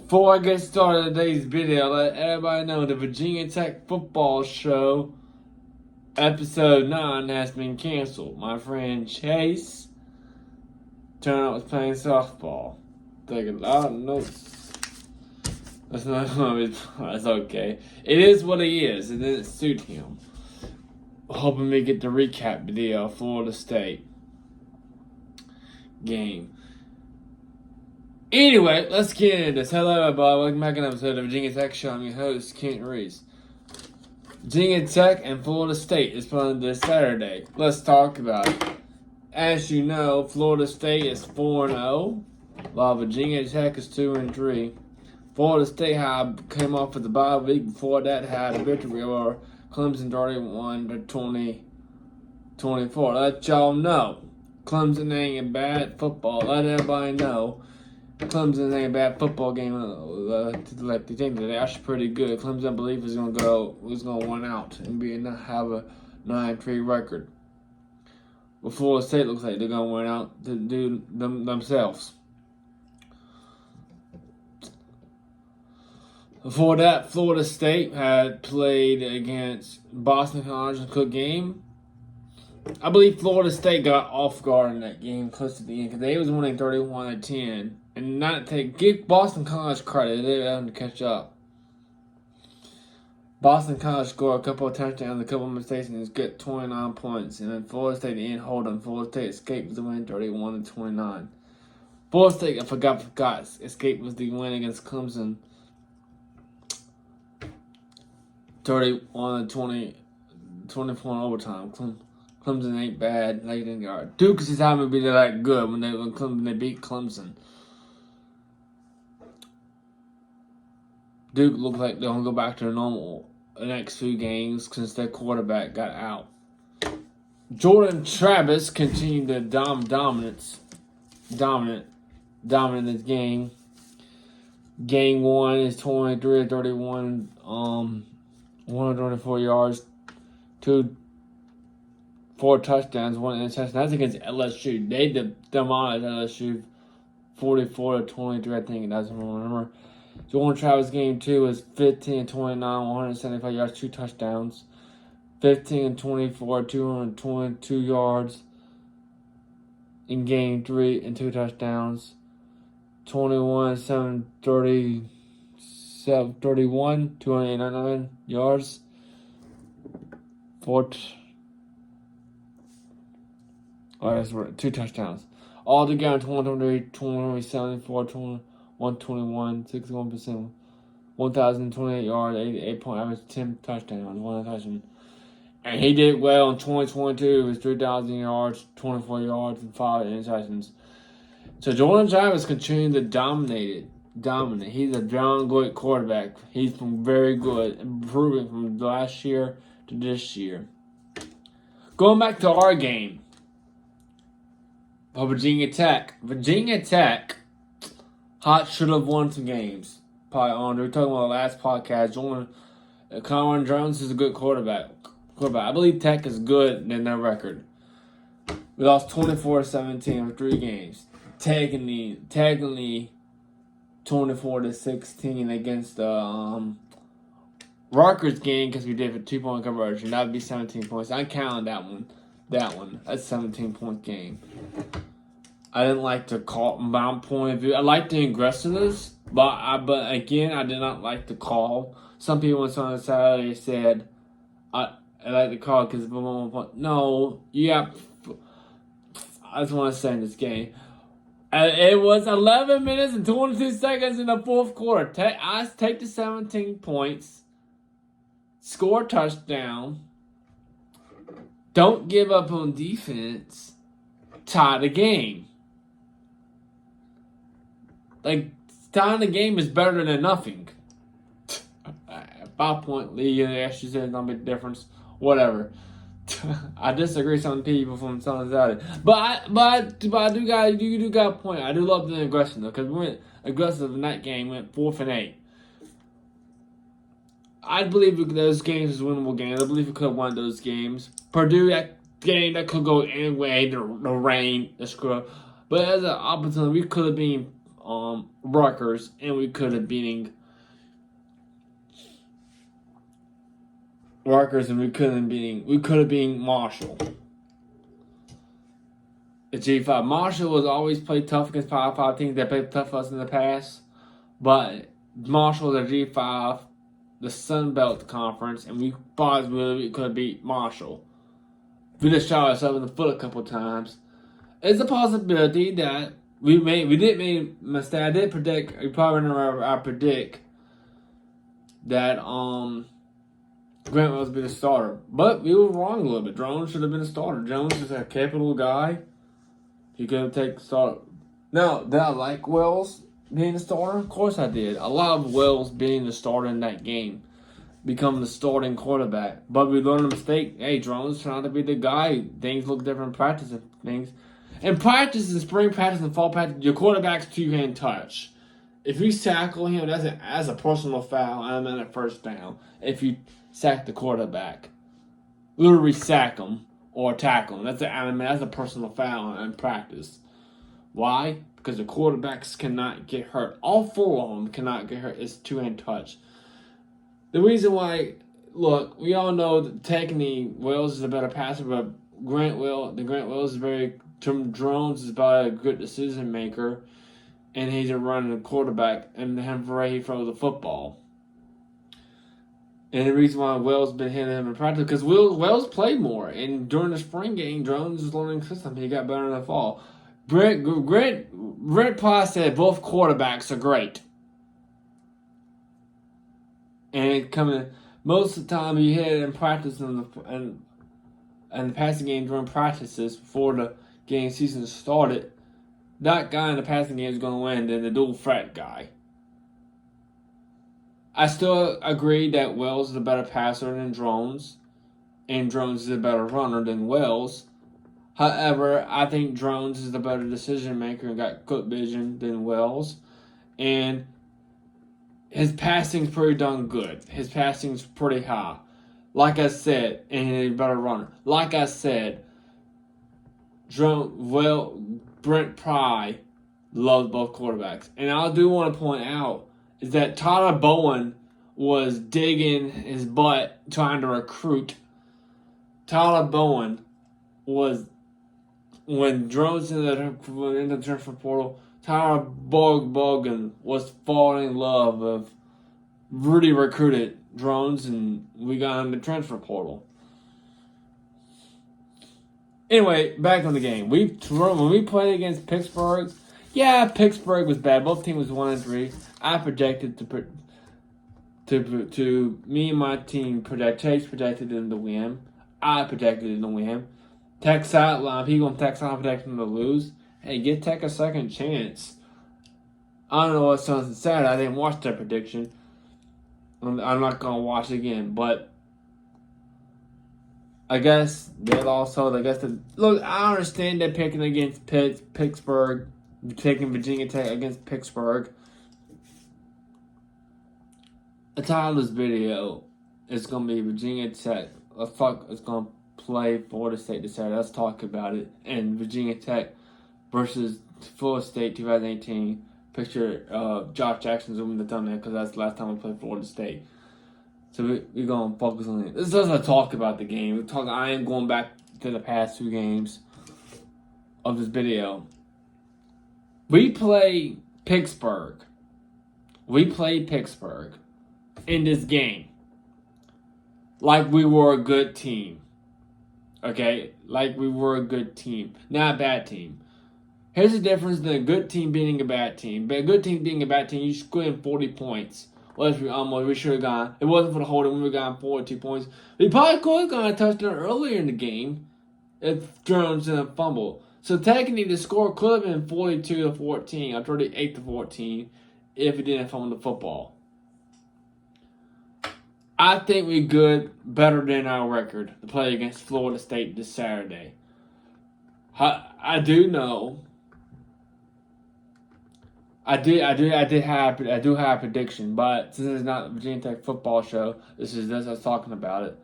Before I get started today's video, let everybody know the Virginia Tech football show episode 9 has been canceled. My friend Chase turned out was playing softball. Taking a lot of notes. That's okay. It is what it is. It didn't suit him. Hoping we get the recap video of Florida State game. Anyway, let's get into this. Hello, everybody. Welcome back to an episode of Virginia Tech Show. I'm your host, Kent Reese. Virginia Tech and Florida State is playing this Saturday. Let's talk about it. As you know, Florida State is 4-0, while Virginia Tech is 2-3. Florida State came off with the bye week. Before that, had a victory over Clemson 31-24. Let y'all know, Clemson ain't a bad football. Let everybody know. Clemson ain't a bad football game. Like the team today, actually pretty good. Clemson, I believe, is gonna win out and have a 9-3 record. But Florida State looks like they're gonna win out to do themselves. Before that, Florida State had played against Boston College in a good game. I believe Florida State got off guard in that game close to the end because they was winning 31-10. And not to give Boston College credit, they were able to catch up. Boston College scored a couple of touchdowns, a couple of mistakes, and get 29 points. And then Florida State didn't hold them. Florida State escaped the win 31-29. Florida State, I forgot, escape was the win against Clemson 31-20, 24 in overtime. Clemson ain't bad. Like they got Duke is having to be that good when they beat Clemson. Duke looks like they're gonna go back to their normal the next few games since their quarterback got out. Jordan Travis continued the dominant this game. Game 1 is 23-31, 124 yards, 4 touchdowns, 1 interception. That's against LSU. They demolished LSU 44-23, I think. That's what I remember. Jordan Travis game 2 was 15-29, 175 yards, 2 touchdowns. 15-24, 222 yards in game 3 and 2 touchdowns. 21-7, 31, 289 yards. 2 touchdowns. All together, 23, 74, 121, 61%, 1,028 yards, 88 average, 10 touchdowns, 1 touchdown. And he did well in 2022. It was 3,000 yards, 24 yards, and 5 interceptions. So Jordan Travis continuing to dominate. He's a John Goit quarterback. He's been very good, improving from last year to this year. Going back to our game. Virginia Tech. Should have won some games. Probably on. We were talking about the last podcast. Cameron Jones is a good quarterback. I believe Tech is good in their record. We lost 24-17 for 3 games. Technically 24-16 against the Rutgers game because we did a 2-point conversion. That would be 17 points. I counted that one. That's a 17-point game. I didn't like the call from my point of view. I like the aggressiveness, but again, I did not like the call. Some people on Saturday said I like the call because no, I just want to say in this game, it was 11 minutes and 22 seconds in the fourth quarter. I take the 17 points, score a touchdown, don't give up on defense, tie the game. Like, tying the game is better than nothing. 5-point lead, actually says no big difference. Whatever. I disagree with some people from Southern Saturday. But you do got a point. I do love the aggression though, because we went aggressive in that game, went 4th and 8. I believe those games was winnable games. I believe we could have won those games. Purdue, that game that could go anyway, the rain, the screw up. But as an opportunity, we could have been Rutgers, and we could have beaten Rutgers, and we could have beaten Marshall. The G5. Marshall was always played tough against Power 5 teams that played tough for us in the past, but Marshall, the G5, the Sun Belt Conference, and we possibly could have beat Marshall. We just shot ourselves in the foot a couple times. It's a possibility that we did make a mistake. I did predict. You probably remember I predict that Grant was be the starter, but we were wrong a little bit. Jones should have been the starter. Jones is a capital guy. He could have taken the starter. Now, did I like Wells being the starter? Of course I did. I love Wells being the starter in that game, becoming the starting quarterback. But we learned a mistake. Hey, Jones trying to be the guy. Things look different in practice and things. In practice, in spring practice and fall practice, your quarterback's two-hand touch. If you tackle him, that's a personal foul and then a first down. If you sack the quarterback, literally sack him or tackle him, that's a personal foul in practice. Why? Because the quarterbacks cannot get hurt. All four of them cannot get hurt. It's two-hand touch. The reason why, look, we all know that technically Wells is a better passer, but Grant Wells is very. Jones is about a good decision maker, and he's a running quarterback, and him he throws the football. And the reason why Wells been hitting him in practice because Wells played more, and during the spring game, Jones was learning system. He got better in the fall. Brent Pye said both quarterbacks are great, and coming most of the time he hit it in practice and the passing game during practices before the game season started. That guy in the passing game is going to win than the dual threat guy. I still agree that Wells is a better passer than Jones, and Jones is a better runner than Wells. However, I think Jones is the better decision maker and got good vision than Wells, and his passing's pretty darn good. His passing's pretty high. Like I said, and he's a better runner. Like I said, Brent Pry loves both quarterbacks. And I do want to point out is that Tyler Bowen was digging his butt trying to recruit. Tyler Bowen was, when Jones in the transfer portal, Tyler Bowen was falling in love with really recruited Drones, and we got him in the transfer portal. Anyway, back on the game. When we played against Pittsburgh, yeah, Pittsburgh was bad. Both teams was 1-3. I projected to me and my team Chase projected them to win. I projected them to win. Tech sideline, people on Tech sideline projected them to lose. Hey, give Tech a second chance. I don't know what sounds sad. I didn't watch that prediction. I'm not gonna watch it again, but I guess look. I understand they're picking against Pittsburgh, taking Virginia Tech against Pittsburgh. The title of this video is gonna be Virginia Tech. It's gonna play Florida State this Saturday. Let's talk about it. And Virginia Tech versus Florida State 2018. Picture Josh Jackson's in the thumbnail because that's the last time we played Florida State. So we're going to focus on it. This doesn't talk about the game. I am going back to the past two games of this video. We play Pittsburgh. We played Pittsburgh in this game like we were a good team. Okay? Like we were a good team. Not a bad team. Here's the difference in a good team beating a bad team. But a good team beating a bad team, you scored 40 points. Well, we should have gone. It wasn't for the holding. We would have gone 42 points. We probably could have gone a touchdown earlier in the game if Jones didn't fumble. So technically, the score could have been 42-14 or 38-14 if he didn't fumble the football. I think we're good, better than our record to play against Florida State this Saturday. I do know. I do have a prediction, but since it's not a Virginia Tech football show, this is us talking about it.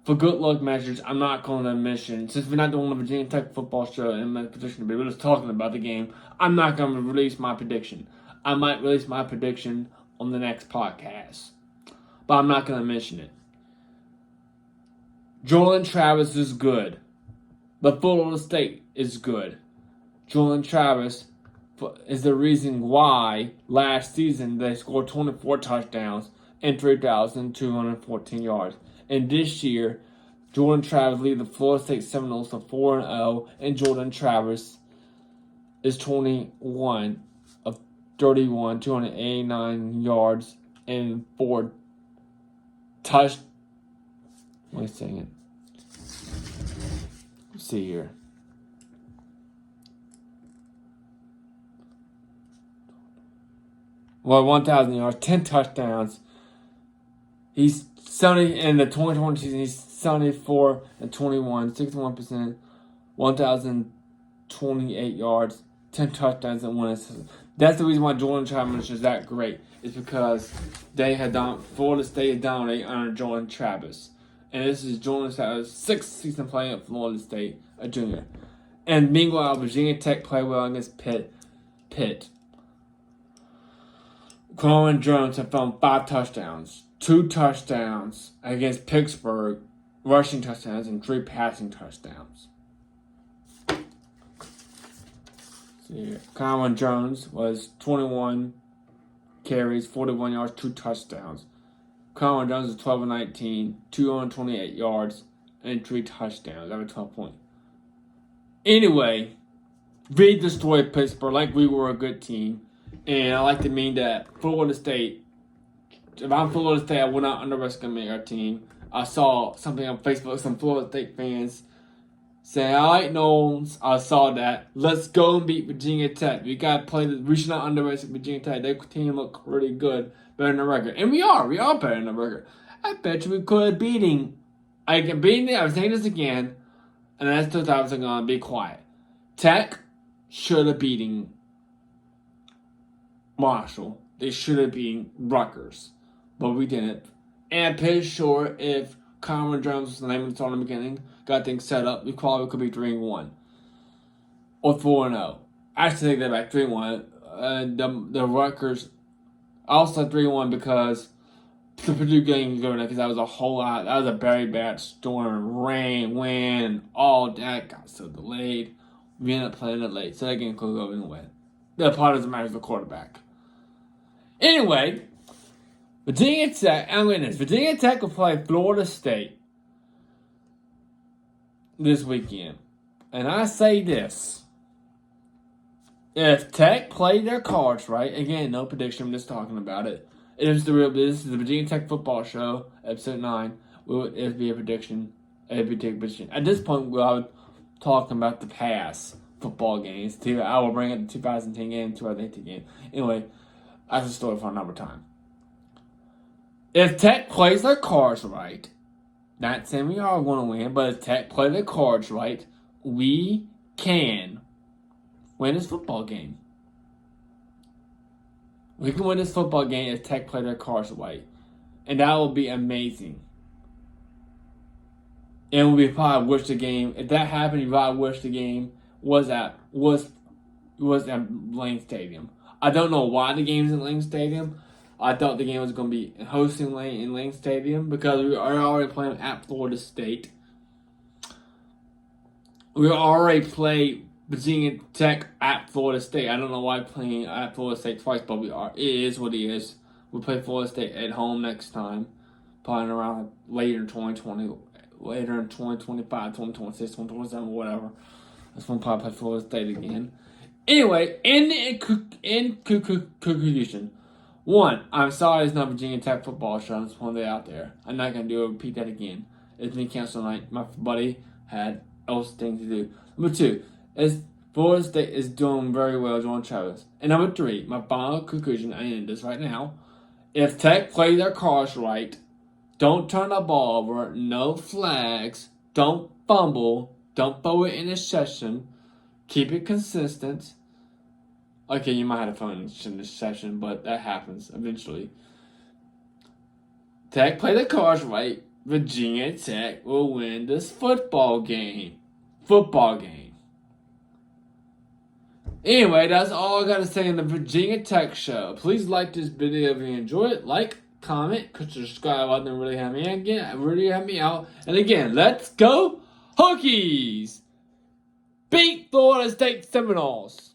for good luck measures, I'm not calling it a mission. Since we're not doing a Virginia Tech football show in my position to be, we're just talking about the game. I'm not going to release my prediction. I might release my prediction on the next podcast, but I'm not going to mention it. Jordan Travis is good, but Florida State is good. Jordan Travis is the reason why last season they scored 24 touchdowns and 3,214 yards. And this year, Jordan Travis leads the Florida State Seminoles to 4-0, and Jordan Travis is 21 of 31, 289 yards, and 4 touch. Wait a second. Let's see here. Well, 1,000 yards, 10 touchdowns. He's 70 in the 2020 season. He's 74 and 21, 61%, 1,028 yards, 10 touchdowns, and 1 assist. That's the reason why Jordan Travis is that great. It's because Florida State is dominating under Jordan Travis, and this is Jordan Travis' 6th season playing at Florida State, a junior. And meanwhile, Virginia Tech played well against Pitt. Carmen Jones have found 5 touchdowns, 2 touchdowns against Pittsburgh, rushing touchdowns, and 3 passing touchdowns. See here. Carmen Jones was 21 carries, 41 yards, 2 touchdowns. Carmen Jones is 12 and 19, 228 yards, and 3 touchdowns. That was 12 points. Anyway, we destroyed Pittsburgh like we were a good team. And I like to mean that Florida State, if I'm Florida State, I will not underestimate our team. I saw something on Facebook, some Florida State fans saying, all right, Knowles, I saw that. Let's go and beat Virginia Tech. We should not underestimate Virginia Tech. Their team look really good, better than the record. And we are better than the record. I bet you we could have beaten. I'm saying this again, and that's the time I'm going to be quiet. Tech should have beaten Marshall. They should have been Rutgers, but we didn't. And I'm pretty sure if Cameron Jones was the name of the song in the beginning, got things set up, we probably could be 3-1 or 4-0. I actually take that back, 3-1. The Rutgers, I also 3-1 because the Purdue game was going because that was a whole lot. That was a very bad storm, rain, wind, all that got so delayed. We ended up playing it late, so that game could go anyway. The part doesn't matter as the quarterback. Anyway, Virginia Tech will play Florida State this weekend. And I say this. If Tech play their cards right, again, no prediction, I'm just talking about it. This is the Virginia Tech football show, episode 9. It'd be a prediction. It'd be a prediction. At this point, we'll talk about the past football games. I will bring up the 2010 game, 2018 game. Anyway, that's a story for another time. If Tech plays their cards right, not saying we are going to win, but if Tech play their cards right, we can win this football game. We can win this football game if Tech play their cards right. And that will be amazing. And we probably wish the game, if that happened, you probably wish the game was at Lane Stadium. I don't know why the game's in Lane Stadium. I thought the game was going to be hosting in Lane Stadium because we are already playing at Florida State. We already played Virginia Tech at Florida State. I don't know why playing at Florida State twice, but we are. It is what it is. We play Florida State at home next time, probably around later in 2020, later in 2025, 2026, 2027, whatever. That's when we'll probably play Florida State again. Anyway, in conclusion, 1, I'm sorry it's not Virginia Tech football show. I'm just putting it out there. I'm not going to repeat that again. It's been canceled tonight. My buddy had else things to do. Number 2, Florida State is doing very well, Jordan Travis. And number 3, my final conclusion, I end this right now. If Tech play their cards right, don't turn the ball over, no flags, don't fumble, don't throw it in a session, keep it consistent. Okay, you might have fun in this session, but that happens eventually. Tech play the cards right. Virginia Tech will win this football game. Anyway, that's all I got to say in the Virginia Tech show. Please like this video if you enjoy it. Like, comment, click the subscribe button. Really help me out. And again, let's go Hokies! Beat Florida State Seminoles!